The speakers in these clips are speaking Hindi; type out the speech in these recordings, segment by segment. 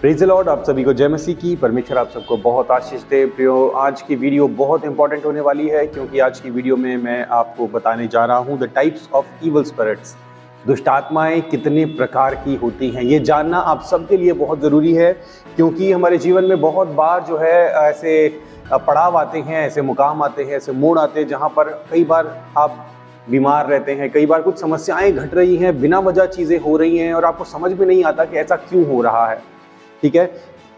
Praise the Lord. आप सभी को जय मसीह की। परमेश्वर आप सबको बहुत आशीष दे। प्रियो, आज की वीडियो बहुत इंपॉर्टेंट होने वाली है, क्योंकि आज की वीडियो में मैं आपको बताने जा रहा हूँ the types of evil spirits. दुष्ट आत्माएं कितने प्रकार की होती हैं, ये जानना आप सबके लिए बहुत ज़रूरी है, क्योंकि हमारे जीवन में बहुत बार जो है ऐसे पड़ाव आते हैं, ऐसे मुकाम आते हैं, ऐसे मोड़ आते हैं जहाँ पर कई बार आप बीमार रहते हैं, कई बार कुछ समस्याएं घट रही हैं, बिना वजह चीज़ें हो रही हैं और आपको समझ में नहीं आता कि ऐसा क्यों हो रहा है। ठीक है,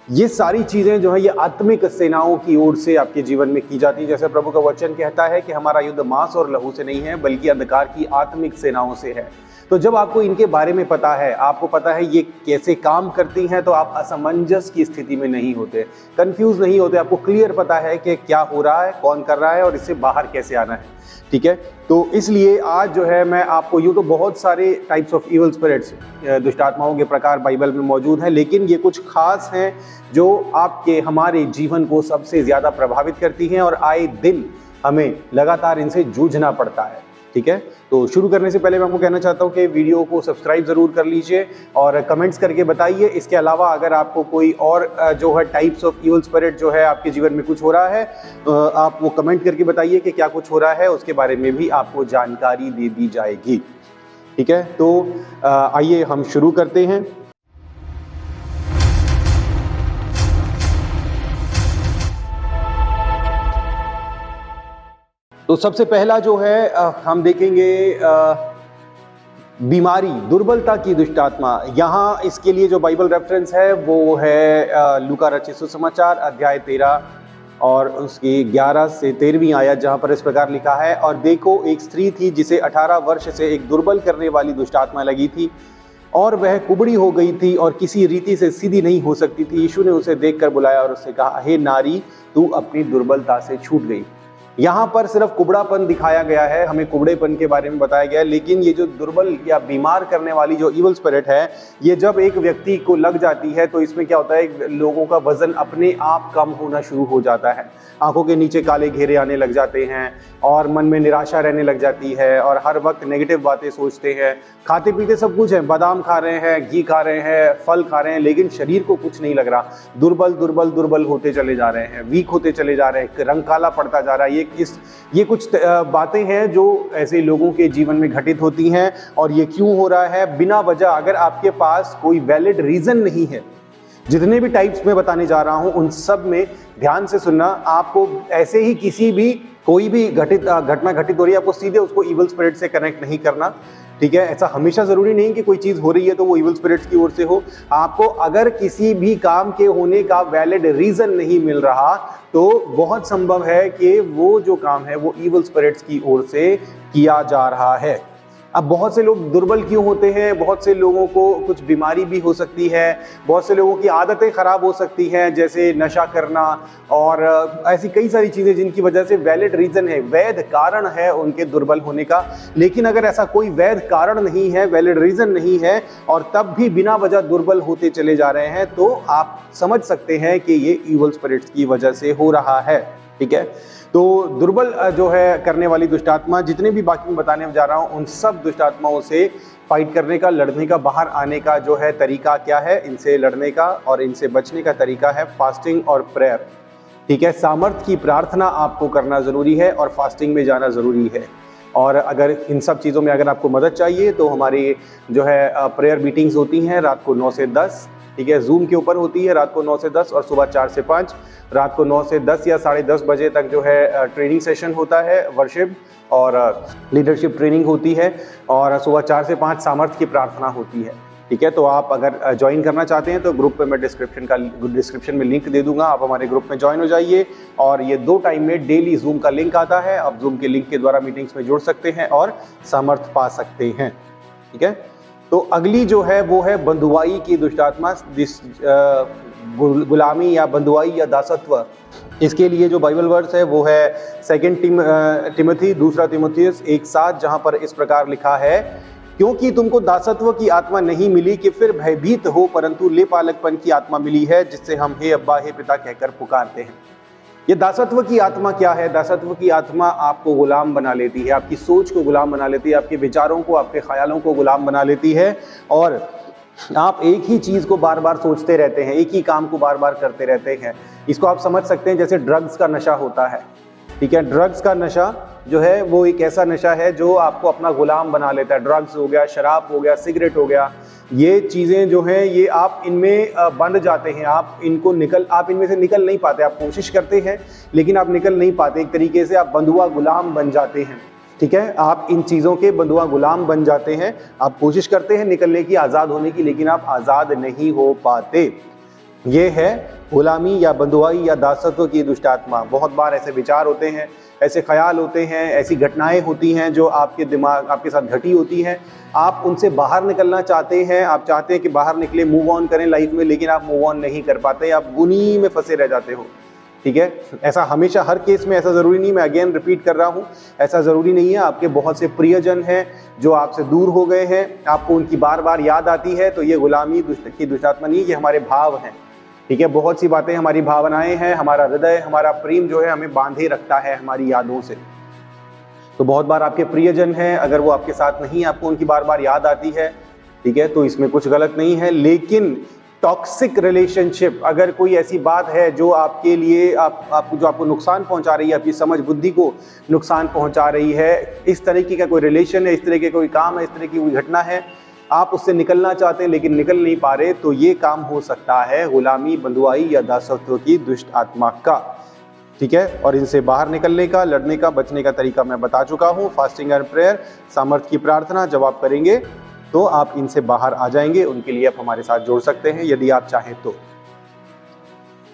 ये सारी चीजें जो है ये आत्मिक सेनाओं की ओर से आपके जीवन में की जाती है। जैसे प्रभु का वचन कहता है कि हमारा युद्ध मांस और लहू से नहीं है, बल्कि अंधकार की आत्मिक सेनाओं से है। तो जब आपको इनके बारे में पता है, आपको पता है ये कैसे काम करती हैं, तो आप असमंजस की स्थिति में नहीं होते, कंफ्यूज नहीं होते। आपको क्लियर पता है कि क्या हो रहा है, कौन कर रहा है और इससे बाहर कैसे आना है। ठीक है, तो इसलिए आज जो है मैं आपको, यूँ तो बहुत सारे टाइप्स ऑफ इविल स्पिरिट्स, दुष्ट आत्माओं के प्रकार बाइबल में मौजूद हैं, लेकिन ये कुछ खास हैं जो आपके हमारे जीवन को सबसे ज़्यादा प्रभावित करती हैं और आए दिन हमें लगातार इनसे जूझना पड़ता है। ठीक है, तो शुरू करने से पहले मैं आपको कहना चाहता हूँ कि वीडियो को सब्सक्राइब ज़रूर कर लीजिए और कमेंट्स करके बताइए। इसके अलावा अगर आपको कोई और जो है टाइप्स ऑफ इविल स्पिरिट जो है आपके जीवन में कुछ हो रहा है, आप वो कमेंट करके बताइए कि क्या कुछ हो रहा है, उसके बारे में भी आपको जानकारी दे दी जाएगी। ठीक है, तो आइए हम शुरू करते हैं। तो सबसे पहला जो है हम देखेंगे बीमारी, दुर्बलता की दुष्ट आत्मा। यहाँ इसके लिए जो बाइबल रेफरेंस है वो है लूका रचित सुसमाचार अध्याय 13 और उसकी 11 से 13वीं आयत, जहाँ पर इस प्रकार लिखा है, और देखो एक स्त्री थी जिसे 18 वर्ष से एक दुर्बल करने वाली दुष्ट आत्मा लगी थी और वह कुबड़ी हो गई थी और किसी रीति से सीधी नहीं हो सकती थी। यीशु ने उसे देखकर बुलाया और उससे कहा, हे नारी, तू अपनी दुर्बलता से छूट गई। यहाँ पर सिर्फ कुबड़ापन दिखाया गया है, हमें कुबड़ेपन के बारे में बताया गया है, लेकिन ये जो दुर्बल या बीमार करने वाली जो इविल स्पिरिट है, ये जब एक व्यक्ति को लग जाती है तो इसमें क्या होता है, लोगों का वजन अपने आप कम होना शुरू हो जाता है, आंखों के नीचे काले घेरे आने लग जाते हैं और मन में निराशा रहने लग जाती है और हर वक्त नेगेटिव बातें सोचते हैं। खाते पीते सब कुछ है, बादाम खा रहे हैं, घी खा रहे हैं, फल खा रहे हैं, लेकिन शरीर को कुछ नहीं लग रहा। दुर्बल दुर्बल दुर्बल होते चले जा रहे हैं, वीक होते चले जा रहे हैं, रंग काला पड़ता जा रहा है। ये कुछ बातें हैं जो ऐसे लोगों के जीवन में घटित होती हैं। और ये क्यों हो रहा है? बिना वजह, अगर आपके पास कोई वैलिड रीजन नहीं है। जितने भी टाइप्स में बताने जा रहा हूं उन सब में ध्यान से सुनना। आपको ऐसे ही किसी भी कोई भी घटना घटित हो रही है, आपको सीधे उसको इविल स्पिरिट से कनेक्ट नहीं करना। ठीक है, ऐसा हमेशा जरूरी नहीं कि कोई चीज हो रही है तो वो इविल स्पिरिट्स की ओर से हो। आपको अगर किसी भी काम के होने का वैलिड रीजन नहीं मिल रहा तो बहुत संभव है कि वो जो काम है वो इविल स्पिरिट्स की ओर से किया जा रहा है। अब बहुत से लोग दुर्बल क्यों होते हैं? बहुत से लोगों को कुछ बीमारी भी हो सकती है, बहुत से लोगों की आदतें खराब हो सकती हैं, जैसे नशा करना और ऐसी कई सारी चीजें जिनकी वजह से वैलिड रीजन है, वैध कारण है उनके दुर्बल होने का। लेकिन अगर ऐसा कोई वैध कारण नहीं है, वैलिड रीजन नहीं है और तब भी बिना वजह दुर्बल होते चले जा रहे हैं, तो आप समझ सकते हैं कि ये इविल स्पिरिट्स की वजह से हो रहा है। ठीक है, तो दुर्बल जो है करने वाली दुष्ट आत्मा, जितने भी बाकी मैं बताने जा रहा हूं उन सब दुष्ट आत्माओं से फाइट करने का, लड़ने का, बाहर आने का जो है तरीका क्या है, इनसे लड़ने का और इनसे बचने का तरीका है फास्टिंग और प्रेयर। ठीक है, सामर्थ्य की प्रार्थना आपको करना जरूरी है और फास्टिंग में जाना जरूरी है। और अगर इन सब चीज़ों में अगर आपको मदद चाहिए तो हमारी जो है प्रेयर मीटिंग्स होती हैं रात को 9 से 10। ठीक है, जूम के ऊपर होती है रात को 9 से 10 और सुबह 4 से 5। रात को 9 से 10 या 10:30 बजे तक जो है ट्रेनिंग सेशन होता है, वर्शिप और लीडरशिप ट्रेनिंग होती है, और सुबह 4 से 5 सामर्थ्य की प्रार्थना होती है। ठीक है, तो आप अगर ज्वाइन करना चाहते हैं तो ग्रुप पे मैं डिस्क्रिप्शन में लिंक दे दूंगा, आप हमारे ग्रुप में ज्वाइन हो जाइए। और ये 2 टाइम में डेली जूम का लिंक आता है, आप जूम के लिंक के द्वारा मीटिंग्स में जुड़ सकते हैं और सामर्थ्य पा सकते हैं। ठीक है, तो अगली जो है वो है बंधुआई की दुष्ट आत्मा, गुलामी या बंधुआई या दासत्व। इसके लिए जो बाइबल वर्स है वो है 2 तिमोथी 2 तिमोथियस 1:7, जहां पर इस प्रकार लिखा है, क्योंकि तुमको दासत्व की आत्मा नहीं मिली कि फिर भयभीत हो, परंतु लेपालकपन की आत्मा मिली है, जिससे हम हे अब्बा हे पिता कहकर पुकारते हैं। ये दासत्व की आत्मा क्या है? दासत्व की आत्मा आपको गुलाम बना लेती है, आपकी सोच को गुलाम बना लेती है, आपके विचारों को, आपके ख्यालों को गुलाम बना लेती है और आप एक ही चीज को बार बार सोचते रहते हैं, एक ही काम को बार बार करते रहते हैं। इसको आप समझ सकते हैं जैसे ड्रग्स का नशा होता है, ठीक है। ड्रग्स का नशा जो है वो एक ऐसा नशा है जो आपको अपना गुलाम बना लेता है। ड्रग्स हो गया, शराब हो गया, सिगरेट हो गया, ये चीजें जो हैं ये आप इनमें बंध जाते हैं। आप इनमें से निकल नहीं पाते। आप कोशिश करते हैं लेकिन आप निकल नहीं पाते। एक तरीके से आप बंधुआ गुलाम बन जाते हैं, ठीक है। आप इन चीज़ों के बंधुआ गुलाम बन जाते हैं। आप कोशिश करते हैं निकलने की, आज़ाद होने की, लेकिन आप आज़ाद नहीं हो पाते। ये है गुलामी या बंधुआई या दासत्व की दुष्ट आत्मा। बहुत बार ऐसे विचार होते हैं, ऐसे ख्याल होते हैं, ऐसी घटनाएं होती हैं जो आपके साथ घटी होती हैं। आप उनसे बाहर निकलना चाहते हैं, आप चाहते हैं कि बाहर निकले, मूव ऑन करें लाइफ में, लेकिन आप मूव ऑन नहीं कर पाते, आप उन्हीं में फंसे रह जाते हो, ठीक है। ऐसा हमेशा हर केस में ऐसा जरूरी नहीं, मैं अगेन रिपीट कर रहा हूं, ऐसा जरूरी नहीं है। आपके बहुत से प्रियजन हैं जो आपसे दूर हो गए हैं, आपको उनकी बार बार याद आती है, तो ये गुलामी की दुष्ट आत्मा नहीं, ये हमारे भाव हैं, ठीक है। बहुत सी बातें हमारी भावनाएं हैं, हमारा हृदय, हमारा प्रेम जो है हमें बांधे रखता है हमारी यादों से। तो बहुत बार आपके प्रियजन हैं, अगर वो आपके साथ नहीं, आपको उनकी बार बार याद आती है, ठीक है, तो इसमें कुछ गलत नहीं है। लेकिन टॉक्सिक रिलेशनशिप, अगर कोई ऐसी बात है जो आपके लिए आपको नुकसान पहुंचा रही है, आपकी समझ बुद्धि को नुकसान पहुंचा रही है, इस तरीके का कोई रिलेशन है, इस तरह के कोई काम है, इस तरह की कोई घटना है, आप उससे निकलना चाहते हैं लेकिन निकल नहीं पा रहे, तो ये काम हो सकता है गुलामी, बंधुआई या दासत्व की दुष्ट आत्मा का, ठीक है। और इनसे बाहर निकलने का, लड़ने का, बचने का तरीका मैं बता चुका हूँ। फास्टिंग एंड प्रेयर, सामर्थ्य की प्रार्थना, जब आप करेंगे तो आप इनसे बाहर आ जाएंगे। उनके लिए आप हमारे साथ जुड़ सकते हैं यदि आप चाहें तो।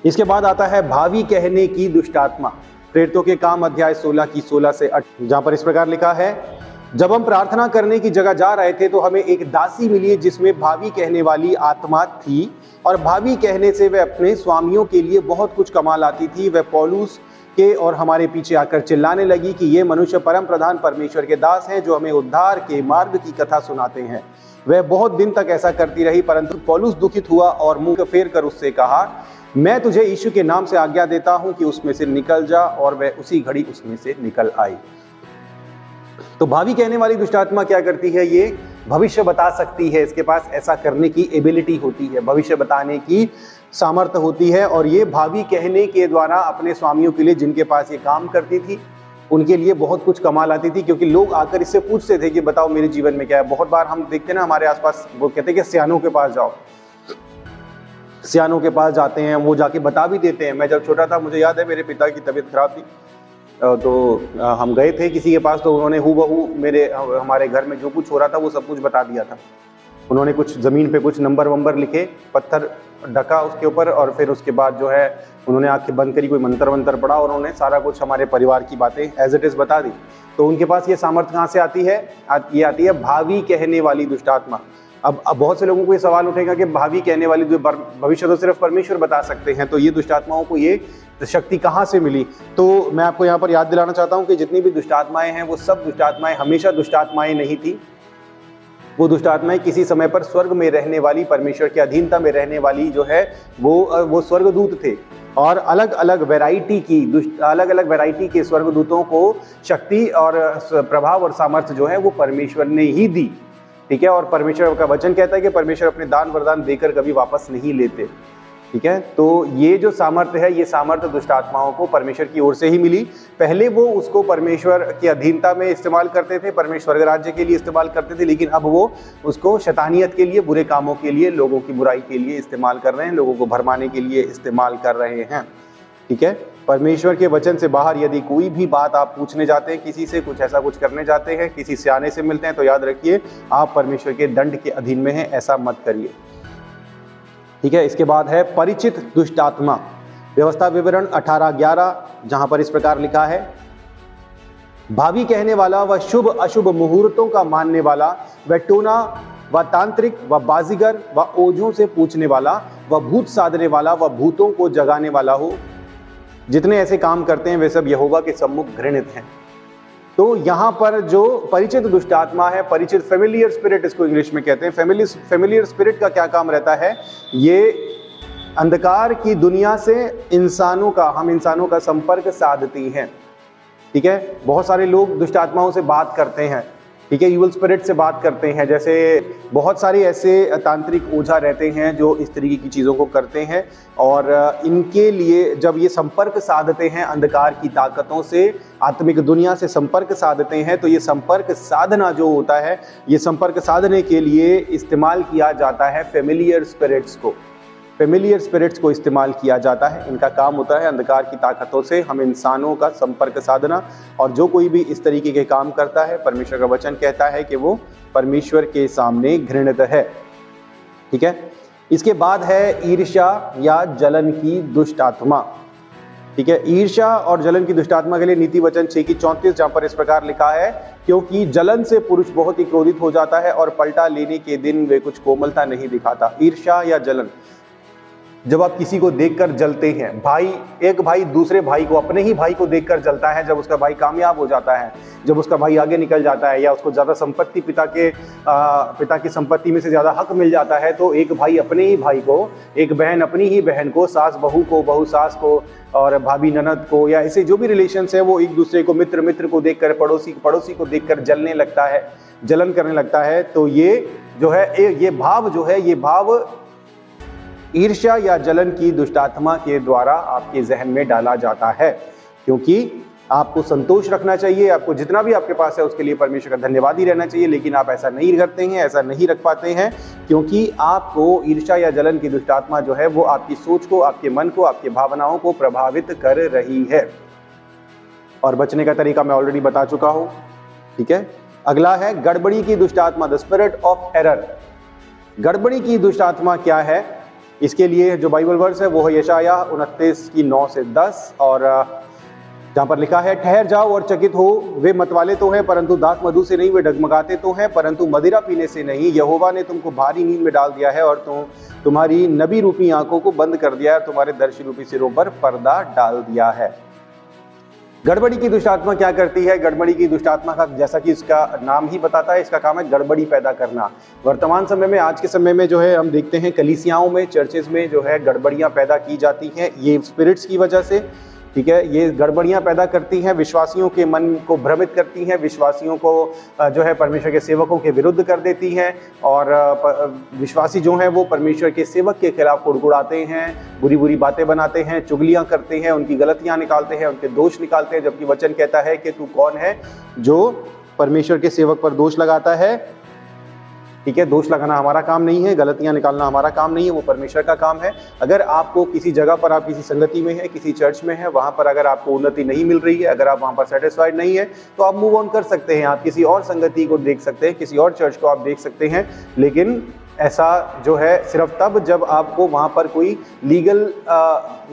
इसके बाद आता है भावी कहने की दुष्ट आत्मा। प्रेरितों के काम अध्याय 16 की 16 से 8, जहां पर इस प्रकार लिखा है, जब हम प्रार्थना करने की जगह जा रहे थे तो हमें एक दासी मिली जिसमें भावी कहने वाली आत्मा थी, और भावी कहने से वह अपने स्वामियों के लिए बहुत कुछ कमा लाती थी। वह पौलुस के और हमारे पीछे आकर चिल्लाने लगी कि ये मनुष्य परम प्रधान परमेश्वर के दास हैं जो हमें उद्धार के मार्ग की कथा सुनाते हैं। वह बहुत दिन तक ऐसा करती रही, परंतु पौलुस दुखित हुआ और मुंह फेर कर उससे कहा, मैं तुझे यीशु के नाम से आज्ञा देता हूं कि उसमें से निकल जा, और वह उसी घड़ी उसमें से निकल आई। तो भावी कहने वाली दुष्ट आत्मा क्या करती है? ये भविष्य बता सकती है, इसके पास ऐसा करने की एबिलिटी होती है, भविष्य बताने की सामर्थ्य होती है। और ये भावी कहने के द्वारा अपने स्वामियों के लिए, जिनके पास ये काम करती थी, उनके लिए बहुत कुछ कमा लाती थी, क्योंकि लोग आकर इससे पूछते थे कि बताओ मेरे जीवन में क्या है। बहुत बार हम देखते हैं ना हमारे आसपास, वो कहते हैं कि सियानों के पास जाओ, सियानों के पास जाते हैं, वो जाके बता भी देते हैं। मैं जब छोटा था, मुझे याद है मेरे पिता की तबीयत खराब थी, तो हम गए थे किसी के पास, तो उन्होंने हूबहू हमारे घर में जो कुछ हो रहा था वो सब कुछ बता दिया था। उन्होंने कुछ ज़मीन पे कुछ नंबर वंबर लिखे, पत्थर ढका उसके ऊपर, और फिर उसके बाद जो है उन्होंने आंखें बंद करी, कोई मंत्र वंत्र पढ़ा, और उन्होंने सारा कुछ हमारे परिवार की बातें एज इट इज़ बता दी। तो उनके पास ये सामर्थ्य कहाँ से आती है? ये आती है भावी कहने वाली दुष्ट आत्मा। अब बहुत से लोगों को ये सवाल उठेगा कि भावी कहने वाली भविष्य तो सिर्फ परमेश्वर बता सकते हैं, तो ये दुष्ट आत्माओं को ये शक्ति कहाँ से मिली? तो मैं आपको यहाँ पर याद दिलाना चाहता हूँ कि जितनी भी दुष्ट आत्माएं हैं, वो सब दुष्ट आत्माएं हमेशा दुष्ट आत्माएं नहीं थी। वो दुष्ट आत्माएं किसी समय पर स्वर्ग में रहने वाली, परमेश्वर की अधीनता में रहने वाली जो है वो स्वर्गदूत थे, और अलग अलग वैरायटी के स्वर्गदूतों को शक्ति और प्रभाव और सामर्थ्य जो है वो परमेश्वर ने ही दी, ठीक है। और परमेश्वर का वचन कहता है कि परमेश्वर अपने दान वरदान देकर कभी वापस नहीं लेते, ठीक है। तो ये जो सामर्थ्य है, ये सामर्थ्य दुष्ट आत्माओं को परमेश्वर की ओर से ही मिली। पहले वो उसको परमेश्वर की अधीनता में इस्तेमाल करते थे, परमेश्वर के राज्य के लिए इस्तेमाल करते थे, लेकिन अब वो उसको शैतानियत के लिए, बुरे कामों के लिए, लोगों की बुराई के लिए इस्तेमाल कर रहे हैं, लोगों को भरमाने के लिए इस्तेमाल कर रहे हैं, ठीक है। परमेश्वर के वचन से बाहर यदि कोई भी बात आप पूछने जाते हैं किसी से, कुछ ऐसा कुछ करने जाते हैं, किसी सियाने से मिलते हैं, तो याद रखिए आप परमेश्वर के दंड के अधीन में हैं, ऐसा मत करिए, ठीक है। इसके बाद है परिचित दुष्ट आत्मा। व्यवस्था विवरण 18:11, जहां पर इस प्रकार लिखा है, भावी कहने वाला, व शुभ अशुभ मुहूर्तों का मानने वाला, व टोना व तांत्रिक व बाजीगर व ओझों से पूछने वाला, व भूत साधने वाला, व भूतों को जगाने वाला हो। जितने ऐसे काम करते हैं वे सब यहोवा के सम्मुख घृणित हैं। तो यहाँ पर जो परिचित दुष्ट आत्मा है, परिचित फेमिलियर स्पिरिट इसको इंग्लिश में कहते हैं। फेमिलियर स्पिरिट का क्या काम रहता है? ये अंधकार की दुनिया से हम इंसानों का संपर्क साधती हैं, ठीक है। बहुत सारे लोग दुष्ट आत्माओं से बात करते हैं, ठीक है, ईवल स्पिरिट से बात करते हैं। जैसे बहुत सारे ऐसे तांत्रिक ओझा रहते हैं जो इस तरीके की चीज़ों को करते हैं, और इनके लिए जब ये संपर्क साधते हैं अंधकार की ताकतों से, आत्मिक दुनिया से संपर्क साधते हैं, तो ये संपर्क साधना जो होता है, ये संपर्क साधने के लिए इस्तेमाल किया जाता है फेमिलियर स्पिरिट्स को। फेमिलियर स्पिरिट्स को इस्तेमाल किया जाता है। इनका काम होता है अंधकार की ताकतों से हम इंसानों का संपर्क साधना, और जो कोई भी इस तरीके के काम करता है, परमेश्वर का वचन कहता है कि वो परमेश्वर के सामने घृणित है। ठीक है, इसके बाद है ईर्ष्या या जलन की दुष्ट आत्मा। ठीक है, ईर्ष्या और जलन की दुष्ट आत्मा के लिए नीति वचन 6:34, जहां पर इस प्रकार लिखा है, क्योंकि जलन से पुरुष बहुत ही क्रोधित हो जाता है और पलटा लेने के दिन वे कुछ कोमलता नहीं दिखाता। ईर्ष्या या जलन, जब आप किसी को देखकर जलते हैं, एक भाई दूसरे भाई को, अपने ही भाई को देखकर जलता है जब उसका भाई कामयाब हो जाता है, जब उसका भाई आगे निकल जाता है, या उसको ज्यादा संपत्ति, पिता की संपत्ति में से ज्यादा हक मिल जाता है, तो एक भाई अपने ही भाई को, एक बहन अपनी ही बहन को, सास बहू को, बहू सास को, और भाभी ननद को, या ऐसे जो भी रिलेशंस है, वो एक दूसरे को, मित्र को देखकर, पड़ोसी को देखकर जलने लगता है, जलन करने लगता है। तो ये जो है, ये भाव ईर्ष्या या जलन की दुष्टात्मा के द्वारा आपके जहन में डाला जाता है। क्योंकि आपको संतोष रखना चाहिए, आपको जितना भी आपके पास है उसके लिए परमेश्वर का धन्यवादी रहना चाहिए, लेकिन आप ऐसा नहीं करते हैं, ऐसा नहीं रख पाते हैं, क्योंकि आपको ईर्ष्या या जलन की दुष्टात्मा जो है वो आपकी सोच को, आपके मन को, आपकी भावनाओं को प्रभावित कर रही है। और बचने का तरीका मैं ऑलरेडी बता चुका हूं। ठीक है, अगला है गड़बड़ी की दुष्टात्मा, द स्पिरिट ऑफ एरर। गड़बड़ी की दुष्टात्मा क्या है? इसके लिए जो बाइबल वर्स है वो है यशाया 29:9-10, और जहां पर लिखा है, ठहर जाओ और चकित हो, वे मतवाले तो हैं परंतु दाख मधु से नहीं, वे डगमगाते तो हैं परंतु मदिरा पीने से नहीं। यहोवा ने तुमको भारी नींद में डाल दिया है और तुम्हारी नबी रूपी आंखों को बंद कर दिया है और तुम्हारे दर्शी रूपी सिरों पर पर्दा डाल दिया है। गड़बड़ी की दुष्टात्मा क्या करती है? गड़बड़ी की दुष्टात्मा का, जैसा कि इसका नाम ही बताता है, इसका काम है गड़बड़ी पैदा करना। वर्तमान समय में, आज के समय में जो है, हम देखते हैं कलीसियाओं में, चर्चेज में जो है गड़बड़ियां पैदा की जाती हैं, ये स्पिरिट्स की वजह से। ठीक है, ये गड़बड़ियां पैदा करती हैं, विश्वासियों के मन को भ्रमित करती हैं, विश्वासियों को जो है परमेश्वर के सेवकों के विरुद्ध कर देती हैं, और विश्वासी जो हैं वो परमेश्वर के सेवक के खिलाफ कुड़कुड़ाते हैं, बुरी बुरी बातें बनाते हैं, चुगलियां करते हैं, उनकी गलतियां निकालते हैं, उनके दोष निकालते हैं, जबकि वचन कहता है कि तू कौन है जो परमेश्वर के सेवक पर दोष लगाता है। ठीक है, दोष लगाना हमारा काम नहीं है, गलतियां निकालना हमारा काम नहीं है, वो परमेश्वर का काम है। अगर आपको किसी जगह पर, आप किसी संगति में है, किसी चर्च में है, वहां पर अगर आपको उन्नति नहीं मिल रही है, अगर आप वहां पर सेटिस्फाइड नहीं है, तो आप मूव ऑन कर सकते हैं, आप किसी और संगति को देख सकते हैं, किसी और चर्च को आप देख सकते हैं। लेकिन ऐसा जो है सिर्फ तब जब आपको वहाँ पर कोई लीगल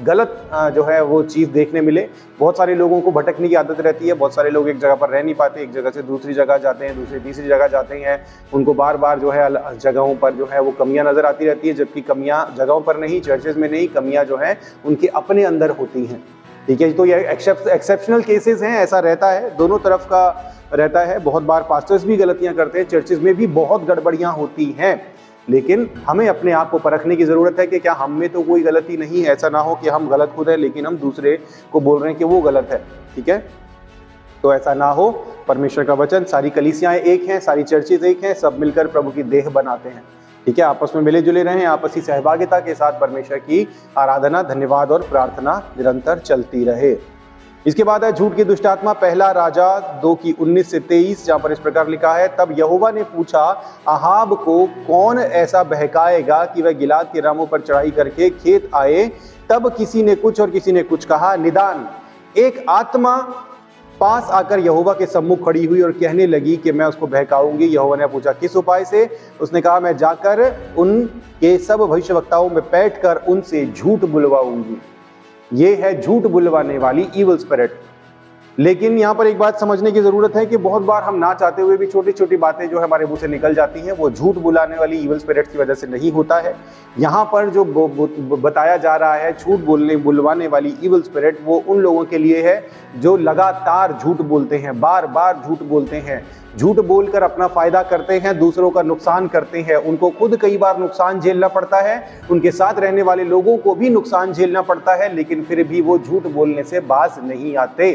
गलत जो है वो चीज़ देखने मिले। बहुत सारे लोगों को भटकने की आदत रहती है, बहुत सारे लोग एक जगह पर रह नहीं पाते, एक जगह से दूसरी जगह जाते हैं, दूसरी तीसरी जगह जाते हैं, उनको बार बार जो है जगहों पर जो है वो कमियां नज़र आती रहती है, जबकि कमियां जगहों पर नहीं, चर्चेज में नहीं, कमियां जो है उनके अपने अंदर होती हैं। ठीक है, तो ये एक्सेप्शनल केसेस हैं, ऐसा रहता है, दोनों तरफ का रहता है। बहुत बार पास्टर्स भी गलतियां करते हैं, चर्चेज में भी बहुत गड़बड़ियां होती हैं, लेकिन हमें अपने आप को परखने की जरूरत है कि क्या हम में तो कोई गलती नहीं है। ऐसा ना हो कि हम गलत खुद है लेकिन हम दूसरे को बोल रहे हैं कि वो गलत है। ठीक है, तो ऐसा ना हो। परमेश्वर का वचन, सारी कलीसियाएं एक हैं, सारी चर्चेज एक हैं, सब मिलकर प्रभु की देह बनाते हैं। ठीक है, आपस में मिले जुले रहें, आपसी सहभागिता के साथ परमेश्वर की आराधना, धन्यवाद और प्रार्थना निरंतर चलती रहे। इसके बाद है झूठ की दुष्टात्मा, पहला राजा 2:19-23, जहां पर इस प्रकार लिखा है, तब यहोवा ने पूछा, अहाब को कौन ऐसा बहकाएगा कि वह गिलाद के रामों पर चढ़ाई करके खेत आए? तब किसी ने कुछ और किसी ने कुछ कहा। निदान एक आत्मा पास आकर यहोवा के सम्मुख खड़ी हुई और कहने लगी कि मैं उसको बहकाऊंगी। यहोवा ने पूछा, किस उपाय से? उसने कहा, मैं जाकर उनके सब भविष्यवक्ताओं में बैठकर उनसे झूठ बुलवाऊंगी। ये है झूठ बुलवाने वाली ईवल स्पिरिट। लेकिन यहाँ पर एक बात समझने की जरूरत है कि बहुत बार हम ना चाहते हुए भी छोटी छोटी बातें जो हमारे मुंह से निकल जाती हैं, वो झूठ बुलाने वाली ईवल स्पिरिट की वजह से नहीं होता है। यहाँ पर जो बताया जा रहा है झूठ बुलवाने वाली ईवल स्पिरिट, वो उन लोगों के लिए है जो लगातार झूठ बोलते हैं, बार बार झूठ बोलते हैं, झूठ बोलकर अपना फायदा करते हैं, दूसरों का नुकसान करते हैं। उनको खुद कई बार नुकसान झेलना पड़ता है, उनके साथ रहने वाले लोगों को भी नुकसान झेलना पड़ता है, लेकिन फिर भी वो झूठ बोलने से बाज नहीं आते।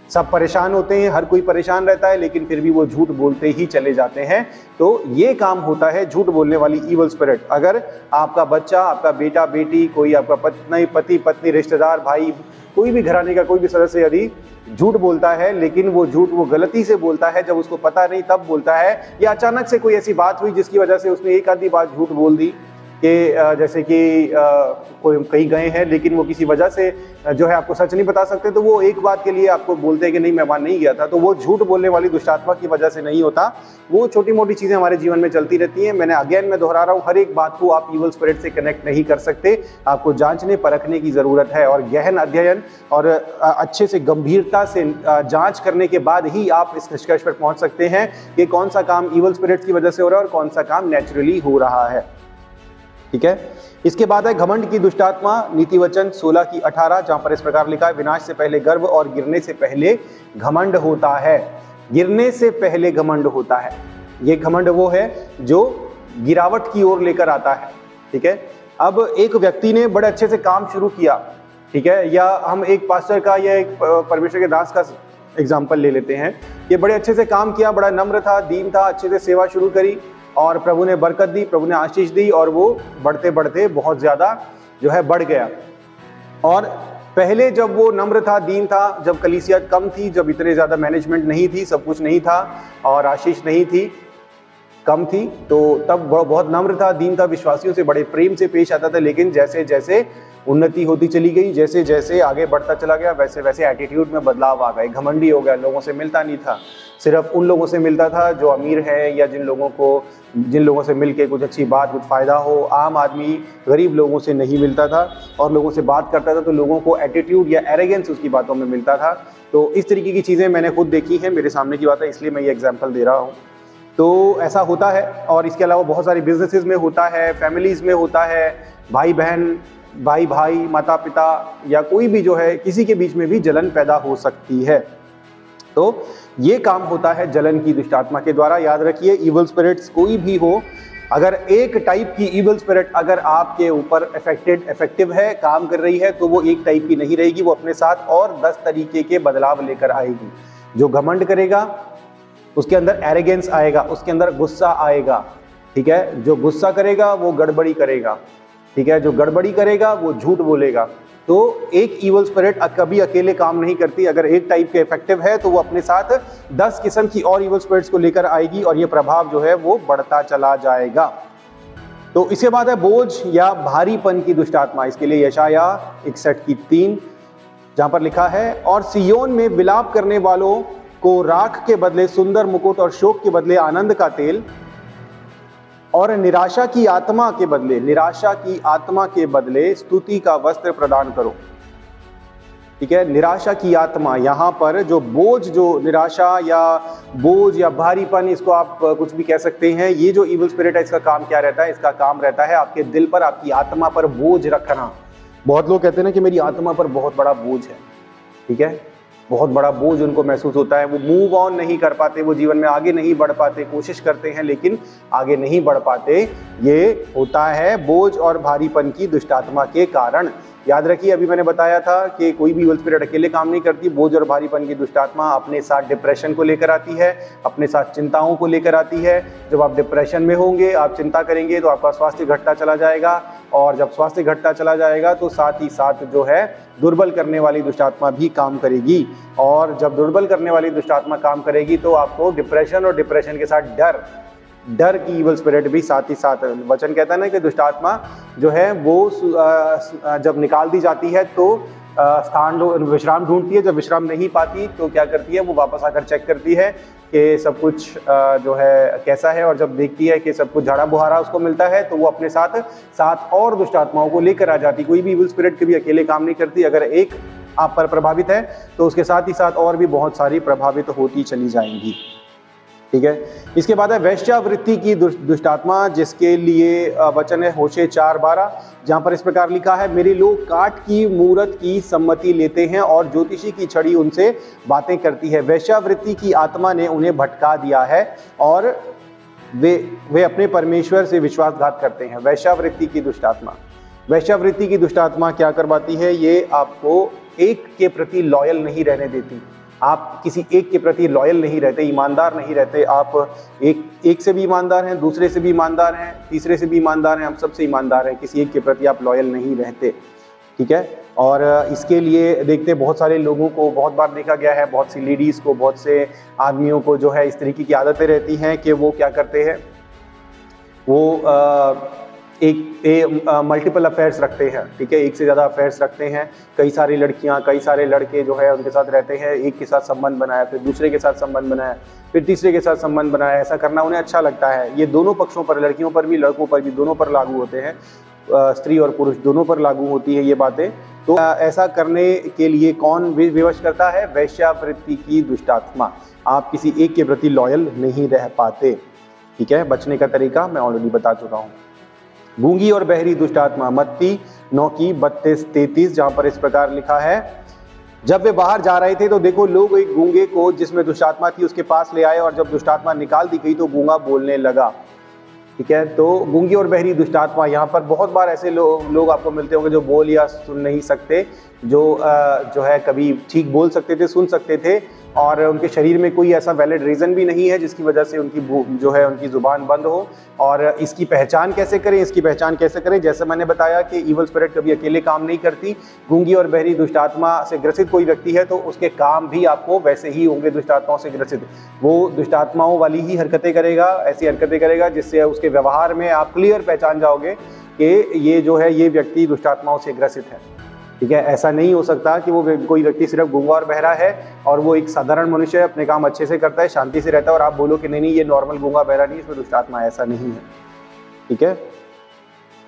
सब परेशान होते हैं, हर कोई परेशान रहता है, लेकिन फिर भी वो झूठ बोलते ही चले जाते हैं। तो ये काम होता है झूठ बोलने वाली ईवल स्पिरिट। अगर आपका बच्चा, आपका बेटा बेटी, कोई आपका पति पत्नी, रिश्तेदार, भाई, कोई भी घराने का कोई भी सदस्य यदि झूठ बोलता है, लेकिन वो झूठ वो गलती से बोलता है, जब उसको पता नहीं तब बोलता है, या अचानक से कोई ऐसी बात हुई जिसकी वजह से उसने एक आधी बात झूठ बोल दी कि जैसे कि कोई कहीं गए हैं लेकिन वो किसी वजह से जो है आपको सच नहीं बता सकते, तो वो एक बात के लिए आपको बोलते हैं कि नहीं मैं वहाँ नहीं गया था, तो वो झूठ बोलने वाली दुष्ट आत्मा की वजह से नहीं होता। वो छोटी मोटी चीज़ें हमारे जीवन में चलती रहती हैं। मैं दोहरा रहा हूँ, हर एक बात को आप ईवल स्पिरिट से कनेक्ट नहीं कर सकते। आपको जांचने परखने की ज़रूरत है और गहन अध्ययन और अच्छे से गंभीरता से जांच करने के बाद ही आप इस निष्कर्ष पर पहुँच सकते हैं कि कौन सा काम ईवल स्पिरिट की वजह से हो रहा है और कौन सा काम नेचुरली हो रहा है। ठीक है, इसके बाद है घमंड की दुष्ट आत्मा, नीति वचन 16 की 18, जहां पर इस प्रकार लिखा है, विनाश से पहले गर्व और गिरने से पहले घमंड होता है। गिरने से पहले घमंड होता है। ये घमंड वो है जो गिरावट की ओर लेकर आता है। ठीक है, अब एक व्यक्ति ने बड़े अच्छे से काम शुरू किया, ठीक है, या हम एक पास्टर का या एक परमेश्वर के दास का एग्जाम्पल ले लेते हैं। ये बड़े अच्छे से काम किया, बड़ा नम्र था, दीन था, अच्छे से सेवा शुरू करी और प्रभु ने बरकत दी, प्रभु ने आशीष दी और वो बढ़ते बढ़ते बहुत ज़्यादा जो है बढ़ गया। और पहले जब वो नम्र था, दीन था, जब कलीसिया कम थी, जब इतने ज़्यादा मैनेजमेंट नहीं थी, सब कुछ नहीं था और आशीष नहीं थी, कम थी, तो तब बहुत नम्र था, दीन था, विश्वासियों से बड़े प्रेम से पेश आता था। लेकिन जैसे जैसे उन्नति होती चली गई, जैसे जैसे आगे बढ़ता चला गया, वैसे वैसे एटीट्यूड में बदलाव आ गए, घमंडी हो गया, लोगों से मिलता नहीं था, सिर्फ उन लोगों से मिलता था जो अमीर है या जिन लोगों से मिलके कुछ अच्छी बात, कुछ फ़ायदा हो। आम आदमी गरीब लोगों से नहीं मिलता था और लोगों से बात करता था तो लोगों को एटीट्यूड या एरोगेंस उसकी बातों में मिलता था। तो इस तरीके की चीज़ें मैंने खुद देखी हैं, मेरे सामने की बात है, इसलिए मैं ये एग्जाम्पल दे रहा हूँ। तो ऐसा होता है और इसके अलावा बहुत सारी बिजनेसेस में होता है, फैमिलीज़ में होता है, भाई बहन, भाई माता पिता या कोई भी जो है, किसी के बीच में भी जलन पैदा हो सकती है। तो ये काम होता है जलन की दुष्ट आत्मा के द्वारा। याद रखिए, इवल स्पिरिट्स कोई भी हो, अगर एक टाइप की इवल स्पिरिट अगर आपके ऊपर इफेक्टिव है, काम कर रही है, तो वो एक टाइप की नहीं रहेगी, वो अपने साथ और 10 तरीके के बदलाव लेकर आएगी। जो घमंड करेगा उसके अंदर एरोगेंस आएगा, उसके अंदर गुस्सा आएगा। ठीक है, जो गुस्सा करेगा वो गड़बड़ी करेगा। ठीक है, जो गड़बड़ी करेगा वो झूठ बोलेगा। तो एक ईवल स्पिरिट कभी अकेले काम नहीं करती। अगर एक टाइप के इफेक्टिव है तो वो अपने साथ 10 किस्म की और ईवल स्पिरिट्स को लेकर आएगी और ये प्रभाव जो है वो बढ़ता चला जाएगा। तो इसके बाद है बोझ या भारीपन की दुष्ट आत्मा। इसके लिए यशाया 61 की 3, जहां पर लिखा है, और सियोन में विलाप करने वालों को राख के बदले सुंदर मुकुट और शोक के बदले आनंद का तेल और निराशा की आत्मा के बदले स्तुति का वस्त्र प्रदान करो। ठीक है, निराशा की आत्मा, यहाँ पर जो बोझ, जो निराशा या बोझ या भारीपन, इसको आप कुछ भी कह सकते हैं। ये जो इविल स्पिरिट है, इसका काम क्या रहता है? इसका काम रहता है आपके दिल पर, आपकी आत्मा पर बोझ रखना। बहुत लोग कहते हैं ना कि मेरी आत्मा पर बहुत बड़ा बोझ है। ठीक है, बहुत बड़ा बोझ उनको महसूस होता है, वो मूव ऑन नहीं कर पाते, वो जीवन में आगे नहीं बढ़ पाते, कोशिश करते हैं लेकिन आगे नहीं बढ़ पाते। ये होता है बोझ और भारीपन की दुष्ट आत्मा के कारण। याद रखिए, अभी मैंने बताया था कि कोई भी इविल स्पिरिट अकेले काम नहीं करती। बोझ और भारीपन की दुष्ट आत्मा अपने साथ डिप्रेशन को लेकर आती है, अपने साथ चिंताओं को लेकर आती है। जब आप डिप्रेशन में होंगे, आप चिंता करेंगे तो आपका स्वास्थ्य घटता चला जाएगा, और जब स्वास्थ्य घटता चला जाएगा तो साथ ही साथ जो है दुर्बल करने वाली दुष्ट आत्मा भी काम करेगी। और जब दुर्बल करने वाली दुष्ट आत्मा काम करेगी तो आपको डिप्रेशन और डिप्रेशन के साथ डर की इविल स्पिरिट भी साथ ही साथ। वचन कहता है ना कि दुष्ट आत्मा जो है वो जब निकाल दी जाती है तो स्थान विश्राम ढूंढती है। जब विश्राम नहीं पाती तो क्या करती है? वो वापस आकर चेक करती है कि सब कुछ जो है कैसा है, और जब देखती है कि सब कुछ झाड़ा बुहारा उसको मिलता है तो वो अपने साथ और दुष्ट आत्माओं को लेकर आ जाती। कोई भी इविल स्पिरिट कभी अकेले काम नहीं करती। अगर एक आप पर प्रभावित है तो उसके साथ ही साथ और भी बहुत सारी प्रभावित होती चली जाएंगी। ठीक है, इसके बाद है वैश्यावृत्ति की दुष्ट आत्मा, जिसके लिए वचन है होशे 4:12, जहां पर इस प्रकार लिखा है, मेरे लोग काठ की मूरत की सम्मति लेते हैं और ज्योतिषी की छड़ी उनसे बातें करती है। वैश्यावृत्ति की आत्मा ने उन्हें भटका दिया है और वे अपने परमेश्वर से विश्वासघात करते हैं। वैश्यावृत्ति की दुष्ट आत्मा क्या करवाती है? ये आपको एक के प्रति लॉयल नहीं रहने देती। आप किसी एक के प्रति लॉयल नहीं रहते, ईमानदार नहीं रहते। आप एक से भी ईमानदार हैं, दूसरे से भी ईमानदार हैं, तीसरे से भी ईमानदार हैं, हम सबसे ईमानदार हैं, किसी एक के प्रति आप लॉयल नहीं रहते, ठीक है। और इसके लिए देखते बहुत सारे लोगों को, बहुत बार देखा गया है, बहुत सी लेडीज़ को, बहुत से आदमियों को जो है इस तरीके की आदतें रहती हैं कि वो क्या करते हैं, वो मल्टीपल अफेयर्स रखते हैं, ठीक है, एक से ज़्यादा अफेयर्स रखते हैं। कई सारी लड़कियां, कई सारे लड़के जो है उनके साथ रहते हैं, एक के साथ संबंध बनाया, फिर दूसरे के साथ संबंध बनाया, फिर तीसरे के साथ संबंध बनाया। ऐसा करना उन्हें अच्छा लगता है। ये दोनों पक्षों पर, लड़कियों पर भी, लड़कों पर भी, दोनों पर लागू होते हैं, स्त्री और पुरुष दोनों पर लागू होती है ये बातें। तो ऐसा करने के लिए कौन विवश करता है? वेश्यावृत्ति की दुष्ट आत्मा। आप किसी एक के प्रति लॉयल नहीं रह पाते, ठीक है। बचने का तरीका मैं ऑलरेडी बता चुका हूँ। गूंगी और बहरी दुष्ट आत्मा, मत्ती 9:32-33, जहां पर इस प्रकार लिखा है, जब वे बाहर जा रहे थे तो देखो लोग एक गूंगे को जिसमें दुष्ट आत्मा थी उसके पास ले आए, और जब दुष्ट आत्मा निकाल दी गई तो गूंगा बोलने लगा, ठीक है। तो गूंगी और बहरी दुष्ट आत्मा, यहाँ पर बहुत बार ऐसे लोग आपको मिलते होंगे जो बोल या सुन नहीं सकते, जो है कभी ठीक बोल सकते थे, सुन सकते थे, और उनके शरीर में कोई ऐसा वैलिड रीज़न भी नहीं है जिसकी वजह से उनकी जो है उनकी ज़ुबान बंद हो। और इसकी पहचान कैसे करें? इसकी पहचान कैसे करें? जैसे मैंने बताया कि ईवल स्पिरिट कभी अकेले काम नहीं करती। गूंगी और बहरी दुष्ट आत्मा से ग्रसित कोई व्यक्ति है तो उसके काम भी आपको वैसे ही होंगे, दुष्ट आत्माओं से ग्रसित। वो दुष्ट आत्माओं वाली ही हरकतें करेगा, ऐसी हरकतें करेगा जिससे उसके व्यवहार में आप क्लियर पहचान जाओगे कि ये जो है ये व्यक्ति दुष्ट आत्माओं से ग्रसित है, ठीक है। ऐसा नहीं हो सकता कि वो कोई व्यक्ति सिर्फ गूंगा और बहरा है और वो एक साधारण मनुष्य है, अपने काम अच्छे से करता है, शांति से रहता है, और आप बोलो कि नहीं ये नॉर्मल गूंगा बहरा नहीं, इसमें दुष्ट आत्मा, ऐसा नहीं है, ठीक है।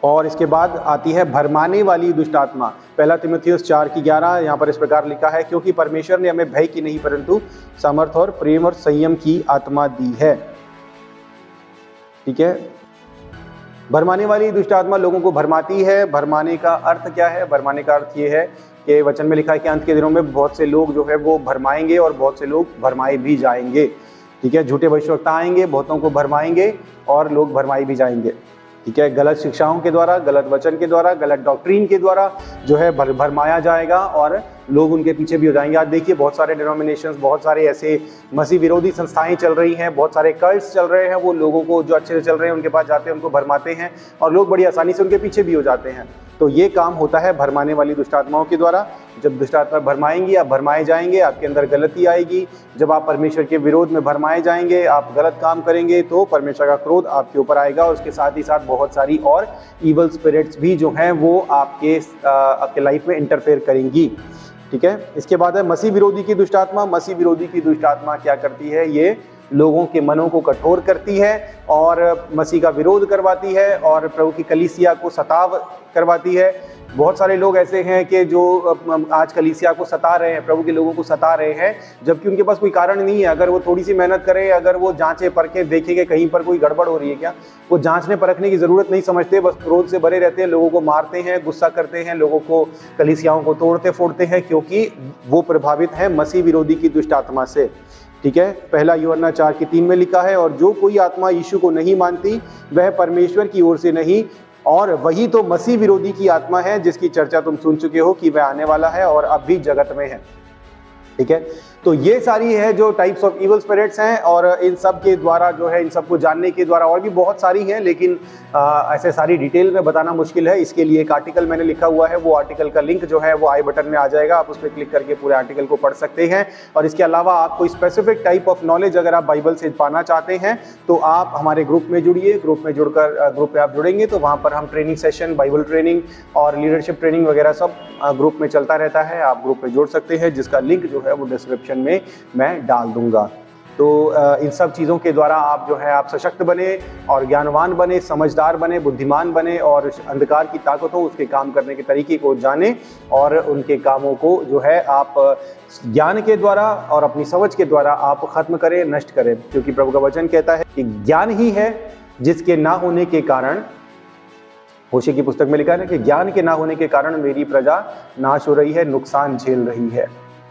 और इसके बाद आती है भरमाने वाली दुष्ट आत्मा। पहला तीमुथियुस 4:11, यहाँ पर इस प्रकार लिखा है, क्योंकि परमेश्वर ने हमें भय की नहीं परंतु सामर्थ और प्रेम और संयम की आत्मा दी है, ठीक है। भरमाने वाली दुष्ट आत्मा लोगों को भरमाती है। भरमाने का अर्थ क्या है? भरमाने का अर्थ ये है कि वचन में लिखा है कि अंत के दिनों में बहुत से लोग जो है वो भरमाएंगे और बहुत से लोग भरमाए भी जाएंगे, ठीक है। झूठे भविष्यवक्ता आएंगे, बहुतों को भरमाएंगे और लोग भरमाए भी जाएंगे, ठीक है। गलत शिक्षाओं के द्वारा, गलत वचन के द्वारा, गलत डॉक्ट्रीन के द्वारा जो है भरमाया जाएगा और लोग उनके पीछे भी हो जाएंगे। आज देखिए बहुत सारे डिनोमिनेशंस, बहुत सारे ऐसे मसीह विरोधी संस्थाएं चल रही हैं, बहुत सारे कल्ट्स चल रहे हैं, वो लोगों को जो अच्छे से चल रहे हैं उनके पास जाते हैं, उनको भरमाते हैं और लोग बड़ी आसानी से उनके पीछे भी हो जाते हैं। तो ये काम होता है भरमाने वाली दुष्ट आत्माओं के द्वारा। जब दुष्ट आत्मा भरमाएंगी, आप भरमाए जाएंगे, आपके अंदर गलती आएगी। जब आप परमेश्वर के विरोध में भरमाए जाएंगे, आप गलत काम करेंगे तो परमेश्वर का क्रोध आपके ऊपर आएगा, और उसके साथ ही साथ बहुत सारी और ईवल स्पिरिट्स भी जो हैं वो आपके लाइफ में इंटरफेयर करेंगी, ठीक है। इसके बाद है मसीह विरोधी की दुष्ट आत्मा। मसीह विरोधी की दुष्ट आत्मा क्या करती है? ये लोगों के मनों को कठोर करती है और मसीह का विरोध करवाती है और प्रभु की कलीसिया को सताव करवाती है। बहुत सारे लोग ऐसे हैं कि जो आज कलीसिया को सता रहे हैं, प्रभु के लोगों को सता रहे हैं, जबकि उनके पास कोई कारण नहीं है। अगर वो थोड़ी सी मेहनत करें, अगर वो जांचे परखें, देखेंगे कहीं पर कोई गड़बड़ हो रही है क्या, वो जांचने परखने की जरूरत नहीं समझते, बस क्रोध से भरे रहते हैं, लोगों को मारते हैं, गुस्सा करते हैं, लोगों को, कलीसियाओं को तोड़ते फोड़ते हैं, क्योंकि वो प्रभावित है मसीह विरोधी की दुष्ट आत्मा से, ठीक है। पहला यूहन्ना 4:3 में लिखा है, और जो कोई आत्मा यीशु को नहीं मानती वह परमेश्वर की ओर से नहीं, और वही तो मसीह विरोधी की आत्मा है जिसकी चर्चा तुम सुन चुके हो कि वह आने वाला है और अब भी जगत में है, ठीक है। तो ये सारी है जो टाइप्स ऑफ इवल स्पिरिट्स हैं, और इन सब के द्वारा जो है, इन सबको जानने के द्वारा और भी बहुत सारी हैं, लेकिन ऐसे सारी डिटेल में बताना मुश्किल है। इसके लिए एक आर्टिकल मैंने लिखा हुआ है, वो आर्टिकल का लिंक जो है वो आई बटन में आ जाएगा, आप उस पर क्लिक करके पूरे आर्टिकल को पढ़ सकते हैं। और इसके अलावा आप कोई स्पेसिफिक टाइप ऑफ नॉलेज अगर आप बाइबल से पाना चाहते हैं तो आप हमारे ग्रुप में जुड़िए। ग्रुप में जुड़कर, ग्रुप में आप जुड़ेंगे तो वहाँ पर हम ट्रेनिंग सेशन, बाइबल ट्रेनिंग और लीडरशिप ट्रेनिंग वगैरह सब ग्रुप में चलता रहता है। आप ग्रुप में जुड़ सकते हैं, जिसका लिंक जो है वो डिस्क्रिप्शन में मैं डाल दूंगा। तो इन सब चीज़ों के द्वारा आप जो है आप सशक्त बने और ज्ञानवान बने, समझदार बने, बुद्धिमान बने, और अंधकार की ताकतों, उसके काम करने के तरीके को जाने और उनके कामों को जो है आप ज्ञान के द्वारा और अपनी समझ के द्वारा आप खत्म करें, नष्ट करें। क्योंकि प्रभु का वचन कहता है कि ज्ञान ही है जिसके ना होने के कारण, होशे की पुस्तक में लिखा है ना कि ज्ञान के ना होने के कारण मेरी प्रजा नाश हो रही है, नुकसान झेल रही है।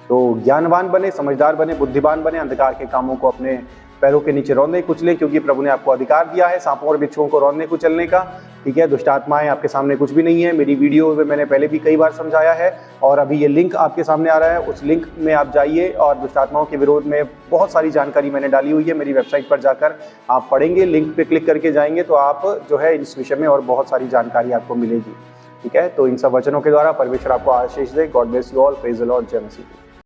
तो ज्ञानवान बने, समझदार बने, बुद्धिमान बने, अंधकार के कामों को अपने पैरों के नीचे रौंदे कुचलें, क्योंकि प्रभु ने आपको अधिकार दिया है सांपों और बिच्छुओं को रौंदने को चलने का। ठीक है, दुष्ट आत्माएं आपके सामने कुछ भी नहीं है। मेरी वीडियो में मैंने पहले भी कई बार समझाया है, और अभी ये लिंक आपके सामने आ रहा है, उस लिंक में आप जाइए और दुष्ट आत्माओं के विरोध में बहुत सारी जानकारी मैंने डाली हुई है। मेरी वेबसाइट पर जाकर आप पढ़ेंगे, लिंक पे क्लिक करके जाएंगे तो आप जो है इस विषय में और बहुत सारी जानकारी आपको मिलेगी। ठीक है, तो इन सब वचनों के द्वारा परमेश्वर आपको आशीष दे। God bless you all. Praise the Lord. जय मसीह।